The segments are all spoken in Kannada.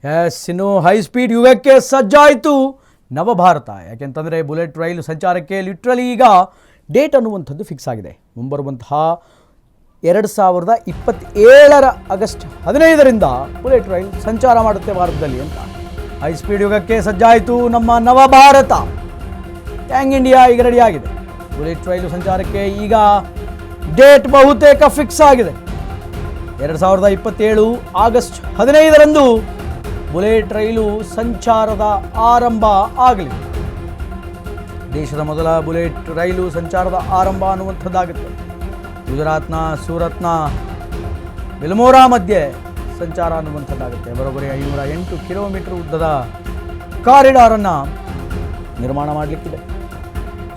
ಎಸ್ ಇನ್ನು ಹೈ ಸ್ಪೀಡ್ ಯುಗಕ್ಕೆ ಸಜ್ಜಾಯಿತು ನವಭಾರತ. ಯಾಕೆಂತಂದರೆ ಬುಲೆಟ್ ರೈಲು ಸಂಚಾರಕ್ಕೆ ಲಿಟ್ರಲಿ ಈಗ ಡೇಟ್ ಅನ್ನುವಂಥದ್ದು ಫಿಕ್ಸ್ ಆಗಿದೆ. ಮುಂಬರುವಂತಹ 2027 ಆಗಸ್ಟ್ 15ರಿಂದ ಬುಲೆಟ್ ರೈಲು ಸಂಚಾರ ಮಾಡುತ್ತೆ ಭಾರತದಲ್ಲಿ ಅಂತ. ಹೈ ಸ್ಪೀಡ್ ಯುಗಕ್ಕೆ ಸಜ್ಜಾಯಿತು ನಮ್ಮ ನವಭಾರತ. ಯಂಗ್ ಇಂಡಿಯಾ ಈಗ ರೆಡಿಯಾಗಿದೆ. ಬುಲೆಟ್ ರೈಲು ಸಂಚಾರಕ್ಕೆ ಈಗ ಡೇಟ್ ಬಹುತೇಕ ಫಿಕ್ಸ್ ಆಗಿದೆ. 2027 ಆಗಸ್ಟ್ 15ರಂದು ಬುಲೆಟ್ ರೈಲು ಸಂಚಾರದ ಆರಂಭ ಆಗಲಿದೆ. ದೇಶದ ಮೊದಲ ಬುಲೆಟ್ ರೈಲು ಸಂಚಾರದ ಆರಂಭ ಅನ್ನುವಂಥದ್ದಾಗುತ್ತೆ. ಗುಜರಾತ್ನ ಸೂರತ್ನ ಬಿಲ್ಮೋರಾ ಮಧ್ಯೆ ಸಂಚಾರ ಅನ್ನುವಂಥದ್ದಾಗುತ್ತೆ. ಬರೋಬ್ಬರಿ 508 ಕಿಲೋಮೀಟರ್ ಉದ್ದದ ಕಾರಿಡಾರನ್ನು ನಿರ್ಮಾಣ ಮಾಡಲಿಕ್ಕಿದೆ.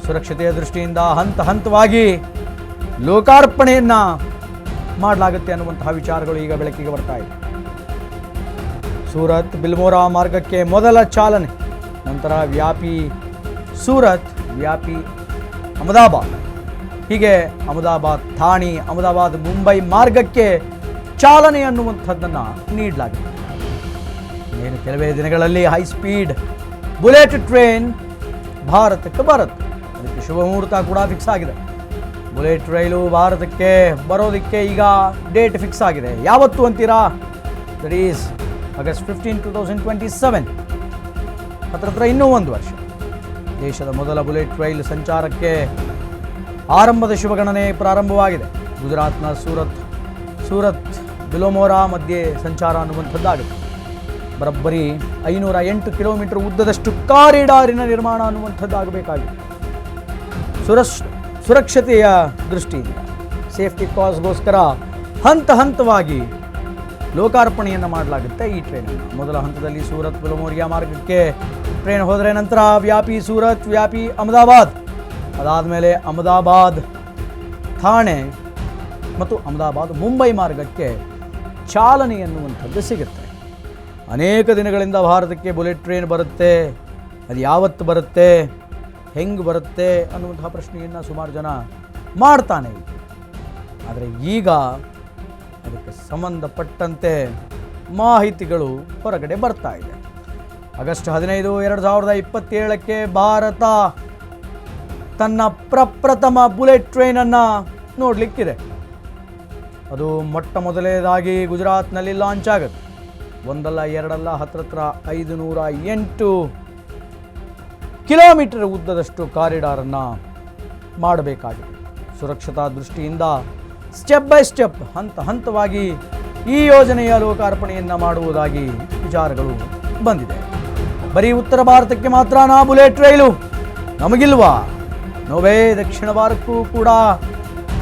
ಸುರಕ್ಷತೆಯ ದೃಷ್ಟಿಯಿಂದ ಹಂತ ಹಂತವಾಗಿ ಲೋಕಾರ್ಪಣೆಯನ್ನು ಮಾಡಲಾಗುತ್ತೆ ಅನ್ನುವಂತಹ ವಿಚಾರಗಳು ಈಗ ಬೆಳಕಿಗೆ ಬರ್ತಾ ಇದೆ. ಸೂರತ್ ಬಿಲ್ಮೋರಾ ಮಾರ್ಗಕ್ಕೆ ಮೊದಲ ಚಾಲನೆ, ನಂತರ ವ್ಯಾಪಿ ಸೂರತ್, ವ್ಯಾಪಿ ಅಹಮದಾಬಾದ್, ಹೀಗೆ ಅಹಮದಾಬಾದ್ ಥಾಣೆ, ಅಹಮದಾಬಾದ್ ಮುಂಬೈ ಮಾರ್ಗಕ್ಕೆ ಚಾಲನೆ ಅನ್ನುವಂಥದ್ದನ್ನು ನೀಡಲಾಗಿದೆ. ಏನು ಕೆಲವೇ ದಿನಗಳಲ್ಲಿ ಹೈ ಸ್ಪೀಡ್ ಬುಲೆಟ್ ಟ್ರೈನ್ ಭಾರತಕ್ಕೆ ಬರುತ್ತೆ. ಅದಕ್ಕೆ ಶುಭ ಮುಹೂರ್ತ ಕೂಡ ಫಿಕ್ಸ್ ಆಗಿದೆ. ಬುಲೆಟ್ ರೈಲು ಭಾರತಕ್ಕೆ ಬರೋದಕ್ಕೆ ಈಗ ಡೇಟ್ ಫಿಕ್ಸ್ ಆಗಿದೆ. ಯಾವತ್ತು ಅಂತೀರಾ? That is August 15, 2027. ಹತ್ರ ಇನ್ನೂ ಒಂದು ವರ್ಷ. ದೇಶದ ಮೊದಲ ಬುಲೆಟ್ ರೈಲು ಸಂಚಾರಕ್ಕೆ ಆರಂಭದ ಶುಭಗಣನೆ ಪ್ರಾರಂಭವಾಗಿದೆ. ಗುಜರಾತ್ನ ಸೂರತ್ ಬಿಲ್ಮೋರಾ ಮಧ್ಯೆ ಸಂಚಾರ ಅನ್ನುವಂಥದ್ದಾಗುತ್ತೆ. ಬರೋಬ್ಬರಿ 508 ಕಿಲೋಮೀಟರ್ ಉದ್ದದಷ್ಟು ಕಾರಿಡಾರಿನ ನಿರ್ಮಾಣ ಅನ್ನುವಂಥದ್ದಾಗಬೇಕಾಗಿದೆ. ಸುರಕ್ಷತೆಯ ದೃಷ್ಟಿಯಿಂದ ಸೇಫ್ಟಿ ಕಾಸ್ಗೋಸ್ಕರ ಹಂತ ಹಂತವಾಗಿ ಲೋಕಾರ್ಪಣೆಯನ್ನು ಮಾಡಲಾಗುತ್ತೆ ಈ ಟ್ರೈನನ್ನು. ಮೊದಲ ಹಂತದಲ್ಲಿ ಸೂರತ್ ಬಿಲ್ಮೋರಾ ಮಾರ್ಗಕ್ಕೆ ಟ್ರೈನ್ ಹೋದರೆ ನಂತರ ವ್ಯಾಪಿ ಸೂರತ್, ವ್ಯಾಪಿ ಅಹಮದಾಬಾದ್, ಅದಾದಮೇಲೆ ಅಹಮದಾಬಾದ್ ಥಾಣೆ ಮತ್ತು ಅಹಮದಾಬಾದ್ ಮುಂಬೈ ಮಾರ್ಗಕ್ಕೆ ಚಾಲನೆ ಎನ್ನುವಂಥದ್ದು ಸಿಗುತ್ತೆ. ಅನೇಕ ದಿನಗಳಿಂದ ಭಾರತಕ್ಕೆ ಬುಲೆಟ್ ಟ್ರೈನ್ ಬರುತ್ತೆ. ಅದು ಯಾವತ್ತು ಬರುತ್ತೆ, ಹೆಂಗೆ ಬರುತ್ತೆ ಅನ್ನುವಂತಹ ಪ್ರಶ್ನೆಯನ್ನು ಸುಮಾರು ಜನ ಮಾಡ್ತಾನೆ. ಆದರೆ ಈಗ ಅದಕ್ಕೆ ಸಂಬಂಧಪಟ್ಟಂತೆ ಮಾಹಿತಿಗಳು ಹೊರಗಡೆ ಬರ್ತಾ ಇದೆ. ಆಗಸ್ಟ್ 15, 2027ಕ್ಕೆ ಭಾರತ ತನ್ನ ಪ್ರಪ್ರಥಮ ಬುಲೆಟ್ ಟ್ರೈನನ್ನು ನೋಡಲಿಕ್ಕಿದೆ. ಅದು ಮೊಟ್ಟ ಮೊದಲನೇದಾಗಿ ಗುಜರಾತ್ನಲ್ಲಿ ಲಾಂಚ್ ಆಗುತ್ತೆ. ಒಂದಲ್ಲ ಎರಡಲ್ಲ, ಹತ್ರ 508 ಕಿಲೋಮೀಟರ್ ಉದ್ದದಷ್ಟು ಕಾರಿಡಾರನ್ನು ಮಾಡಬೇಕಾಗಿದೆ. ಸುರಕ್ಷತಾ ದೃಷ್ಟಿಯಿಂದ ಸ್ಟೆಪ್ ಬೈ ಸ್ಟೆಪ್, ಹಂತ ಹಂತವಾಗಿ ಈ ಯೋಜನೆಯ ಲೋಕಾರ್ಪಣೆಯನ್ನು ಮಾಡುವುದಾಗಿ ವಿಚಾರಗಳು ಬಂದಿದೆ. ಬರೀ ಉತ್ತರ ಭಾರತಕ್ಕೆ ಮಾತ್ರ ಬುಲೆಟ್ ರೈಲು, ನಮಗಿಲ್ವಾ? ನೋವೇ ದಕ್ಷಿಣ ಭಾರತಕ್ಕೂ ಕೂಡ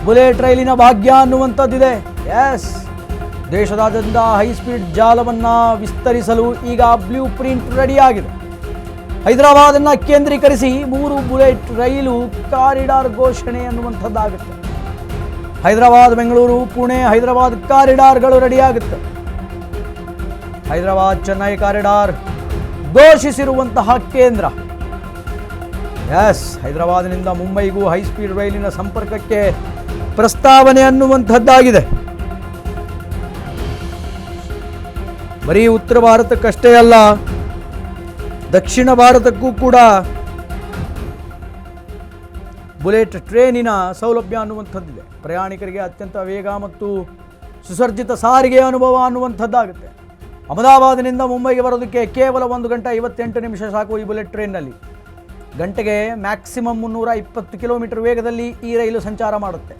ಬುಲೆಟ್ ರೈಲಿನ ಭಾಗ್ಯ ಅನ್ನುವಂಥದ್ದಿದೆ. ಎಸ್, ದೇಶದಾದ್ಯಂತ ಹೈ ಸ್ಪೀಡ್ ಜಾಲವನ್ನು ವಿಸ್ತರಿಸಲು ಈಗ ಬ್ಲೂ ಪ್ರಿಂಟ್ ರೆಡಿಯಾಗಿದೆ. ಹೈದರಾಬಾದನ್ನು ಕೇಂದ್ರೀಕರಿಸಿ 3 ಬುಲೆಟ್ ರೈಲು ಕಾರಿಡಾರ್ ಘೋಷಣೆ ಅನ್ನುವಂಥದ್ದಾಗುತ್ತೆ. ಹೈದರಾಬಾದ್, ಬೆಂಗಳೂರು, ಪುಣೆ, ಹೈದರಾಬಾದ್ ಕಾರಿಡಾರ್ಗಳು ರೆಡಿಯಾಗುತ್ತೆ. ಹೈದರಾಬಾದ್ ಚೆನ್ನೈ ಕಾರಿಡಾರ್ ಘೋಷಿಸಿರುವಂತಹ ಕೇಂದ್ರ. ಎಸ್, ಹೈದರಾಬಾದ್ನಿಂದ ಮುಂಬೈಗೂ ಹೈ ಸ್ಪೀಡ್ ರೈಲಿನ ಸಂಪರ್ಕಕ್ಕೆ ಪ್ರಸ್ತಾವನೆ ಅನ್ನುವಂಥದ್ದಾಗಿದೆ. ಬರೀ ಉತ್ತರ ಭಾರತಕ್ಕಷ್ಟೇ ಅಲ್ಲ, ದಕ್ಷಿಣ ಭಾರತಕ್ಕೂ ಕೂಡ ಬುಲೆಟ್ ಟ್ರೈನಿನ ಸೌಲಭ್ಯ ಅನ್ನುವಂಥದ್ದಿದೆ. ಪ್ರಯಾಣಿಕರಿಗೆ ಅತ್ಯಂತ ವೇಗ ಮತ್ತು ಸುಸರ್ಜಿತ ಸಾರಿಗೆ ಅನುಭವ ಅನ್ನುವಂಥದ್ದಾಗುತ್ತೆ. ಅಹಮದಾಬಾದಿನಿಂದ ಮುಂಬೈಗೆ ಬರೋದಕ್ಕೆ ಕೇವಲ 1 ಗಂಟೆ 58 ನಿಮಿಷ ಸಾಕು ಈ ಬುಲೆಟ್ ಟ್ರೈನ್ನಲ್ಲಿ. ಗಂಟೆಗೆ ಮ್ಯಾಕ್ಸಿಮಮ್ 320 ಕಿಲೋಮೀಟರ್ ವೇಗದಲ್ಲಿ ಈ ರೈಲು ಸಂಚಾರ ಮಾಡುತ್ತೆ.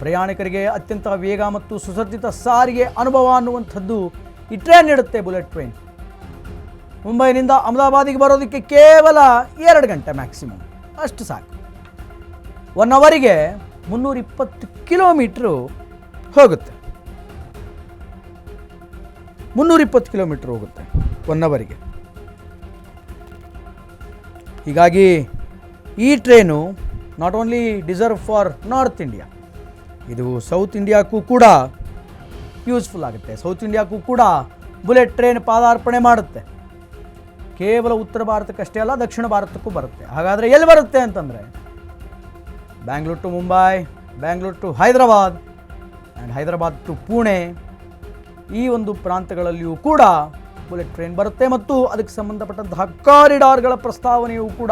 ಪ್ರಯಾಣಿಕರಿಗೆ ಅತ್ಯಂತ ವೇಗ ಮತ್ತು ಸುಸರ್ಜಿತ ಸಾರಿಗೆ ಅನುಭವ ಅನ್ನುವಂಥದ್ದು ಈ ಟ್ರೈನ್ ನೀಡುತ್ತೆ. ಬುಲೆಟ್ ಟ್ರೈನ್ ಮುಂಬೈನಿಂದ ಅಹಮದಾಬಾದಿಗೆ ಬರೋದಕ್ಕೆ ಕೇವಲ 2 ಗಂಟೆ ಮ್ಯಾಕ್ಸಿಮಮ್, ಅಷ್ಟು ಸಾಕು. 1 ಅವರಿಗೆ 320 ಕಿಲೋಮೀಟ್ರು ಹೋಗುತ್ತೆ. 320 ಕಿಲೋಮೀಟ್ರ್ ಹೋಗುತ್ತೆ 1 ಅವರಿಗೆ. ಹೀಗಾಗಿ ಈ train not only deserve for north India, ಇದು ಸೌತ್ ಇಂಡಿಯಾಕ್ಕೂ ಕೂಡ ಯೂಸ್ಫುಲ್ ಆಗುತ್ತೆ. ಸೌತ್ ಇಂಡಿಯಾಕ್ಕೂ ಕೂಡ ಬುಲೆಟ್ ಟ್ರೈನ್ ಪಾದಾರ್ಪಣೆ ಮಾಡುತ್ತೆ. ಕೇವಲ ಉತ್ತರ ಭಾರತಕ್ಕಷ್ಟೇ ಅಲ್ಲ, ದಕ್ಷಿಣ ಭಾರತಕ್ಕೂ ಬರುತ್ತೆ. ಹಾಗಾದರೆ ಎಲ್ಲಿ ಬರುತ್ತೆ ಅಂತಂದರೆ Bangalore to Mumbai, Bangalore to Hyderabad and Hyderabad to Pune, ಈ ಒಂದು ಪ್ರಾಂತಗಳಲ್ಲಿಯೂ ಕೂಡ ಬುಲೆಟ್ ಟ್ರೈನ್ ಬರುತ್ತೆ ಮತ್ತು ಅದಕ್ಕೆ ಸಂಬಂಧಪಟ್ಟಂತಹ ಕಾರಿಡಾರ್ಗಳ ಪ್ರಸ್ತಾವನೆಯೂ ಕೂಡ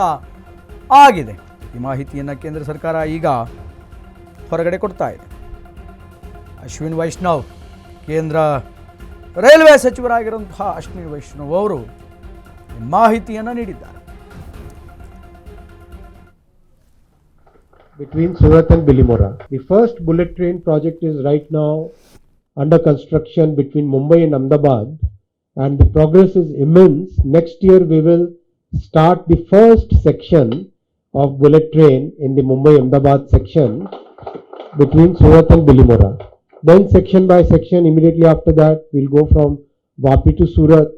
ಆಗಿದೆ. ಈ ಮಾಹಿತಿಯನ್ನು ಕೇಂದ್ರ ಸರ್ಕಾರ ಈಗ ಹೊರಗಡೆ ಕೊಡ್ತಾ ಇದೆ. ಅಶ್ವಿನ್ ವೈಷ್ಣವ್, ಕೇಂದ್ರ ರೈಲ್ವೆ ಸಚಿವರಾಗಿರುವಂತಹ ಅಶ್ವಿನ್ ವೈಷ್ಣವ್ ಅವರು ಮಾಹಿತಿಯನ್ನು ನೀಡಿದ್ದಾರೆ. Between Surat and Bilimora. The first bullet train project is right now under construction between Mumbai and Ahmedabad, and the progress is immense. Next year we will start the first section of bullet train in the Mumbai-Ahmedabad section between Surat and Bilimora. Then section by section, immediately after that, we'll go from Vapi to Surat,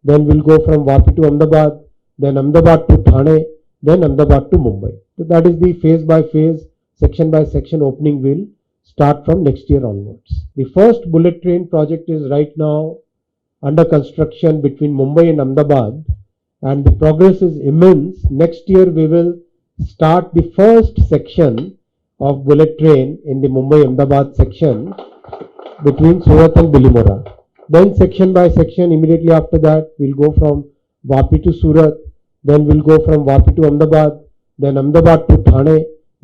then we'll go from Vapi to Ahmedabad, then Ahmedabad to Thane, then Ahmedabad to Mumbai. So that is the phase by phase, section by section opening will start from next year onwards. The first bullet train project is right now under construction between Mumbai and Ahmedabad, and the progress is immense. Next year we will start the first section of bullet train in the Mumbai-Ahmedabad section between Surat and Bilimora. Then section by section, immediately after that, we'll go from Vapi to Surat, then we'll go from Vapi to Ahmedabad, then Ahmedabad to Thane,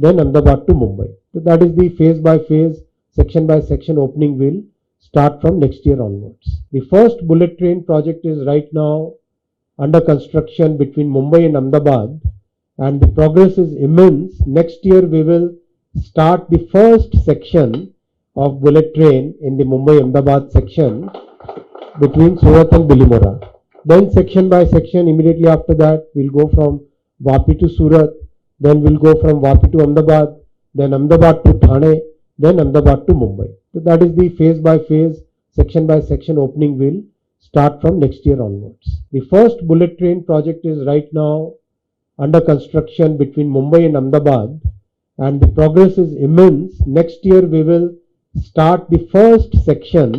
then Ahmedabad to Mumbai. So that is the phase by phase, section by section opening will start from next year onwards. The first bullet train project is right now under construction between Mumbai and Ahmedabad, and the progress is immense. Next year we will start the first section of bullet train in the Mumbai-Ahmedabad section between Surat and Bilimora. Then section by section, immediately after that, we'll go from Vapi to Surat, then we'll go from Vapi to Ahmedabad, then Ahmedabad to Thane, then Ahmedabad to Mumbai. So that is the phase by phase, section by section opening will start from next year onwards. The first bullet train project is right now under construction between Mumbai and Ahmedabad, and the progress is immense. Next year we will start the first section